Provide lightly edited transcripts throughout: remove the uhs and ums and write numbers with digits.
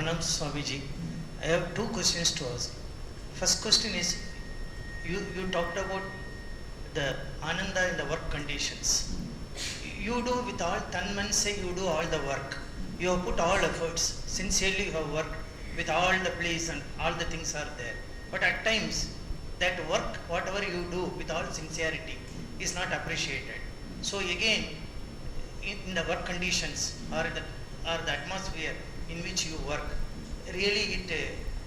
Pranam Swamiji. I have two questions to ask. First question is, you talked about the Ananda in the work conditions. You do with all, Tanman say you do all the work. You have put all efforts, sincerely you have worked with all the place and all the things are there. But at times, that work, whatever you do with all sincerity, is not appreciated. So again, in the work conditions or the atmosphere in which you work, really it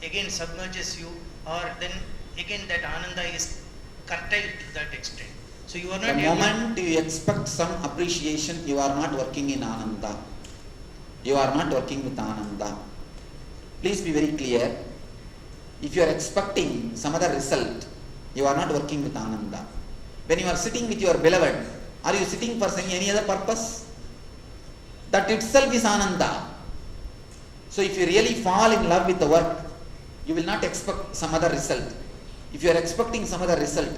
again submerges you, or then again that Ananda is curtailed to that extent. So you are not The able. moment you expect some appreciation, you are not working in Ananda. You are not working with Ananda. Please be very clear. If you are expecting some other result, you are not working with Ananda. When you are sitting with your beloved, are you sitting for any other purpose? That itself is Ananda. So if you really fall in love with the work, you will not expect some other result. If you are expecting some other result,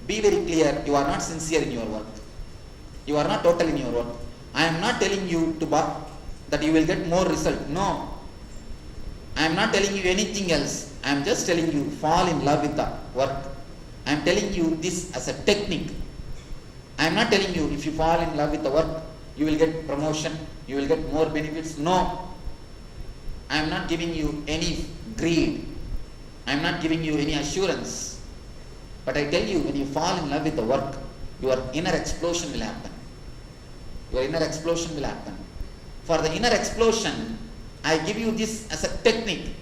be very clear, you are not sincere in your work. You are not total in your work. I am not telling you that you will get more result. No. I am not telling you anything else. I am just telling you, fall in love with the work. I am telling you this as a technique. I am not telling you if you fall in love with the work, you will get promotion, you will get more benefits. No. I am not giving you any greed. I am not giving you any assurance. But I tell you, when you fall in love with the work, your inner explosion will happen. Your inner explosion will happen. For the inner explosion, I give you this as a technique.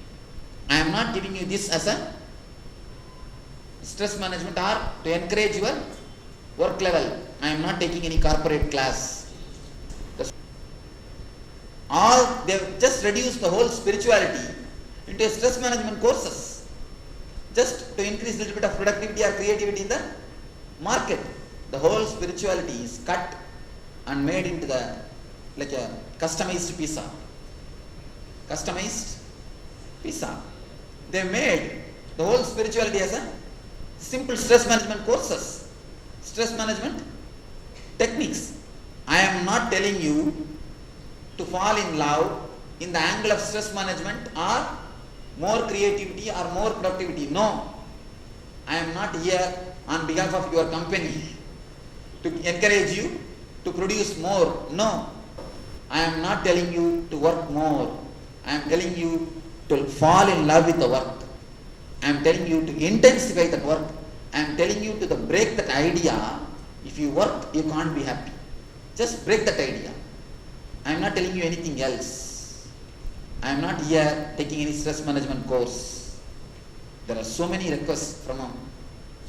I am not giving you this as a stress management or to encourage your work level. I am not taking any corporate class. They have just reduced the whole spirituality into stress management courses, just to increase a little bit of productivity or creativity in the market. The whole spirituality is cut and made into like a customized pizza. Customized pizza. They made the whole spirituality as a simple stress management courses, stress management techniques. I am not telling you to fall in love in the angle of stress management or more creativity or more productivity. No. I am not here on behalf of your company to encourage you to produce more. No. I am not telling you to work more. I am telling you to fall in love with the work. I am telling you to intensify that work. I am telling you to break that idea. If you work, you can't be happy. Just break that idea. I am not telling you anything else. I am not here taking any stress management course. There are so many requests from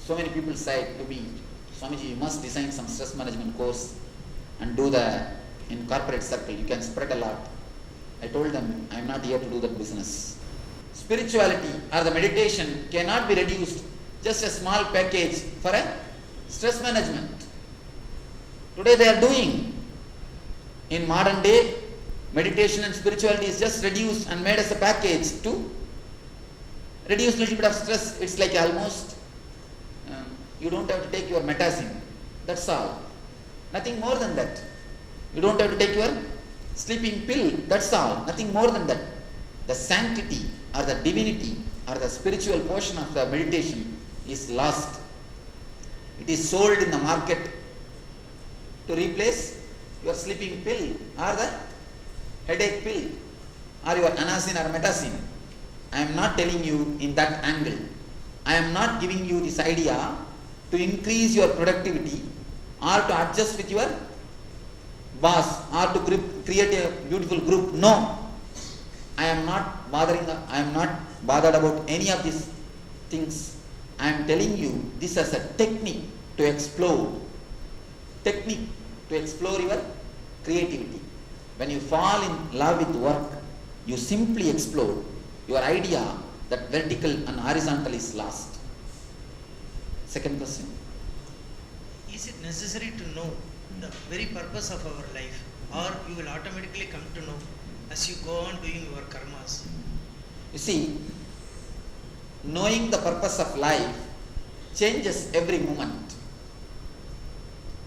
so many people side to me, Swamiji, you must design some stress management course and do in corporate circle. You can spread a lot. I told them, I am not here to do that business. Spirituality or the meditation cannot be reduced just a small package for a stress management. Today they are doing. In modern day, meditation and spirituality is just reduced and made as a package to reduce a little bit of stress. It's like almost, you don't have to take your metazine. That's all. Nothing more than that. You don't have to take your sleeping pill. That's all. Nothing more than that. The sanctity or the divinity or the spiritual portion of the meditation is lost. It is sold in the market to replace your sleeping pill or the headache pill or your anacin or metacin. I am not telling you in that angle. I am not giving you this idea to increase your productivity or to adjust with your boss or to create a beautiful group. No. I am not bothered about any of these things. I am telling you this as a technique to explore. Technique to explore your creativity. When you fall in love with work, you simply explore. Your idea that vertical and horizontal is lost. Second question. Is it necessary to know the very purpose of our life, or you will automatically come to know as you go on doing your karmas? You see, knowing the purpose of life changes every moment.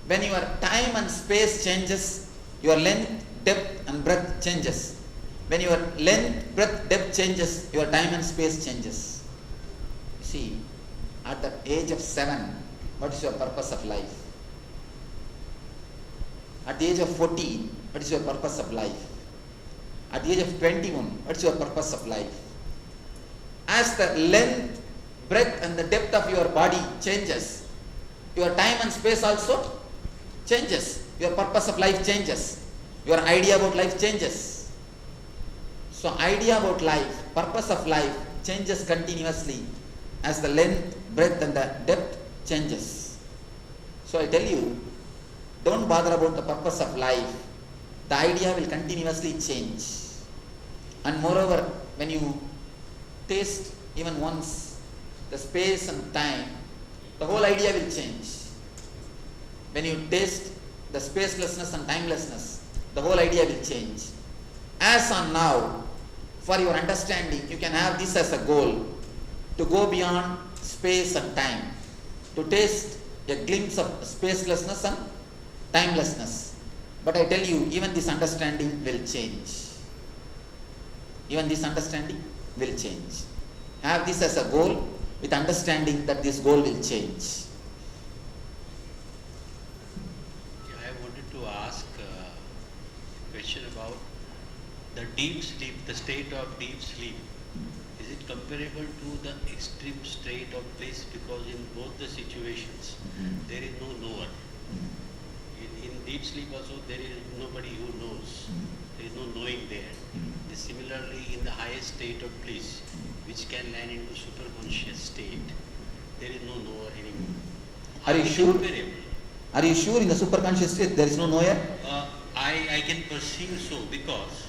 When your time and space changes, your length, depth and breadth changes. When your length, breadth, depth changes, your time and space changes. See, at the age of 7, what is your purpose of life? At the age of 14, what is your purpose of life? At the age of 21, what is your purpose of life? As the length, breadth and the depth of your body changes, your time and space also changes. Your purpose of life changes. Your idea about life changes. So idea about life, purpose of life changes continuously as the length, breadth and the depth changes. So I tell you, don't bother about the purpose of life. The idea will continuously change. And moreover, when you taste even once the space and time, the whole idea will change. When you taste the spacelessness and timelessness, the whole idea will change. As on now, for your understanding, you can have this as a goal, to go beyond space and time, to taste a glimpse of spacelessness and timelessness. But I tell you, even this understanding will change. Even this understanding will change. Have this as a goal with understanding that this goal will change. I wanted to ask a question about the deep sleep, the state of deep sleep. Is it comparable to the extreme state of bliss? Because in both the situations, there is no knower. In deep sleep also, there is nobody who knows. There is no knowing there. Similarly, in the highest state of bliss, which can land into superconscious state, there is no knower anymore. Are you sure? Comparable? Are you sure in the superconscious state there is no knower? I can perceive so because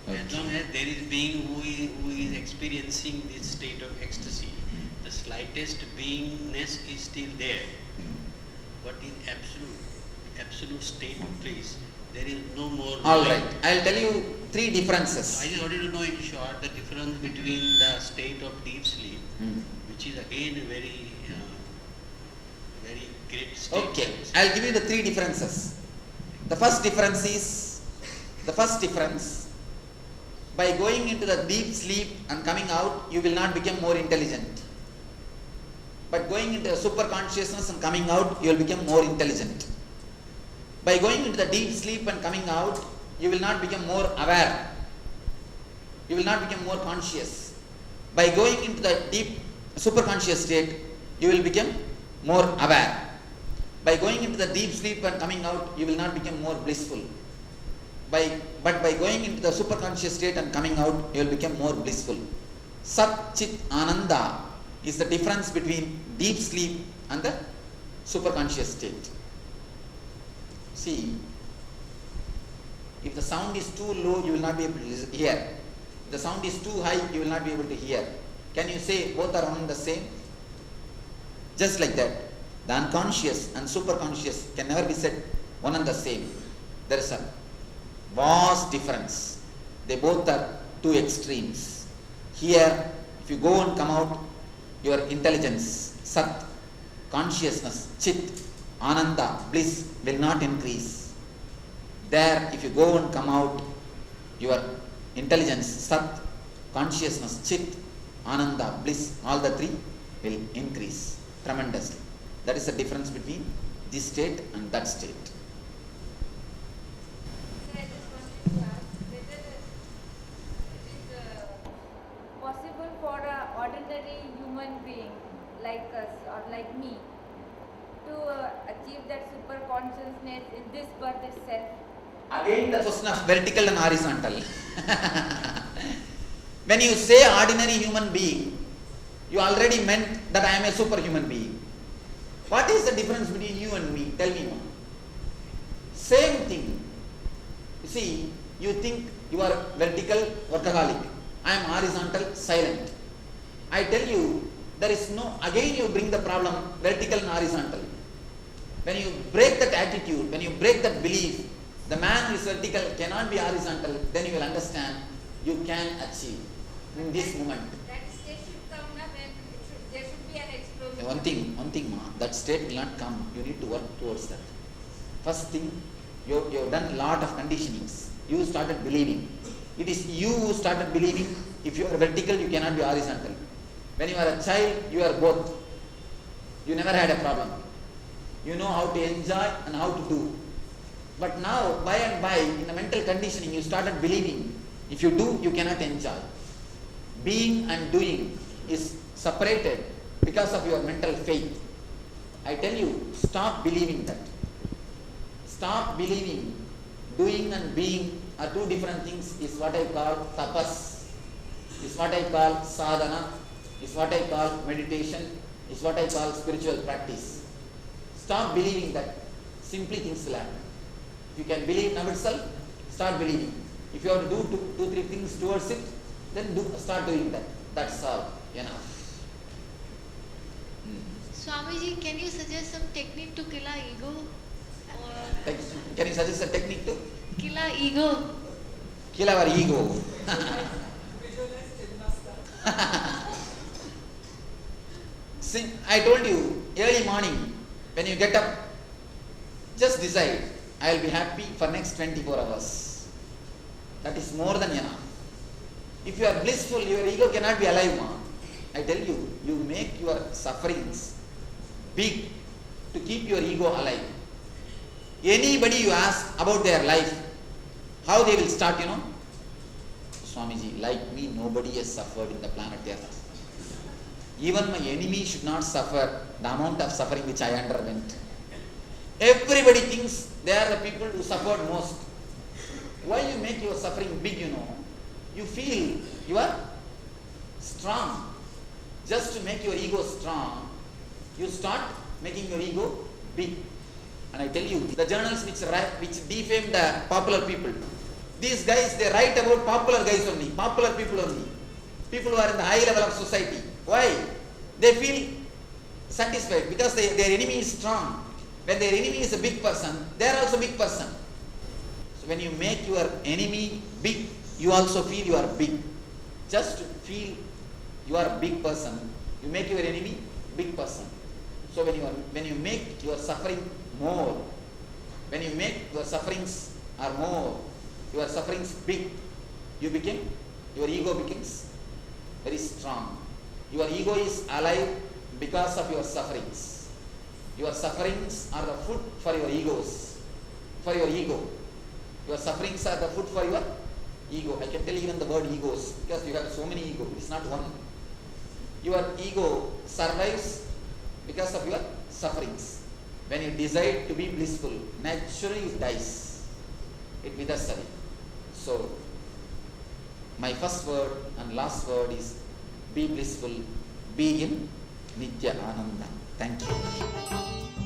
Okay. as long as there is being who is experiencing this state of ecstasy, the slightest beingness is still there. But in absolute state of bliss, there is no more. Alright, I'll tell you 3 differences. I just wanted to know in short the difference between the state of deep sleep, which is again a very great state. Okay, I'll give you the 3 differences. The first difference, by going into the deep sleep and coming out, you will not become more intelligent. But going into the super consciousness and coming out, you will become more intelligent. By going into the deep sleep and coming out, you will not become more aware. You will not become more conscious. By going into the deep superconscious state, you will become more aware. By going into the deep sleep and coming out, you will not become more blissful. But by going into the superconscious state and coming out, you will become more blissful. Sat Chit Ananda is the difference between deep sleep and the superconscious state. See, if the sound is too low, you will not be able to hear. If the sound is too high, you will not be able to hear. Can you say both are one and the same? Just like that, the unconscious and superconscious can never be said one and the same. There is a vast difference. They both are 2 extremes. Here, if you go and come out, your intelligence, Sat, consciousness, Chit, Ananda, bliss will not increase. There, if you go and come out, your intelligence, Sat, consciousness, Chit, Ananda, bliss, all the 3 will increase tremendously. That is the difference between this state and that state. Sir, I just wanted to ask whether it is possible for an ordinary human being like us or like me to achieve that super consciousness in this birth itself. Again the question of vertical and horizontal. When you say ordinary human being, you already meant that I am a superhuman being. What is the difference between you and me? Tell me now. Same thing. You see, you think you are vertical workaholic. I am horizontal silent. I tell you, there is no, again you bring the problem vertical and horizontal. When you break that attitude, when you break that belief, the man who is vertical cannot be horizontal, then you will understand you can achieve in this moment. That state should come now when there should be an explosion. One thing, ma, that state will not come. You need to work towards that. First thing, you have done a lot of conditionings. You started believing. It is you who started believing if you are vertical, you cannot be horizontal. When you are a child, you are both. You never had a problem. You know how to enjoy and how to do. But now, by and by, in the mental conditioning, you started believing if you do, you cannot enjoy. Being and doing is separated because of your mental faith. I tell you, stop believing that. Stop believing doing and being are two different things is what I call tapas, is what I call sadhana, is what I call meditation, is what I call spiritual practice. Stop believing that simply things will happen. If you can believe now itself, start believing. If you have to do two, three things towards it, then start doing that. That's all. Enough. Swamiji, can you suggest some technique to kill our ego? Or Can you suggest a technique to kill our ego? kill our ego? See, I told you early morning when you get up, just decide I will be happy for next 24 hours. That is more than enough. If you are blissful, your ego cannot be alive, ma. I tell you, you make your sufferings big to keep your ego alive. Anybody you ask about their life, how they will start, you know? Swamiji, like me, nobody has suffered in the planet Earth. Even my enemy should not suffer the amount of suffering which I underwent. Everybody thinks they are the people who suffered most. Why you make your suffering big, you know? You feel you are strong. Just to make your ego strong, you start making your ego big. And I tell you, the journals which defame the popular people, these guys, they write about popular guys only, popular people only. People who are in the high level of society. Why? They feel satisfied because their enemy is strong. When their enemy is a big person, they are also a big person. So when you make your enemy big, you also feel you are big. Just to feel you are a big person, you make your enemy big person. So when you make your suffering more, when you make your sufferings are more, your sufferings big, your ego becomes very strong. Your ego is alive because of your sufferings. Your sufferings are the food for your egos, for your ego. Your sufferings are the food for your ego. I can tell even the word egos because you have so many egos. It's not one. Your ego survives because of your sufferings. When you decide to be blissful, naturally it dies. It withers away. So, my first word and last word is be blissful, be in Nitya Ananda. Thank you.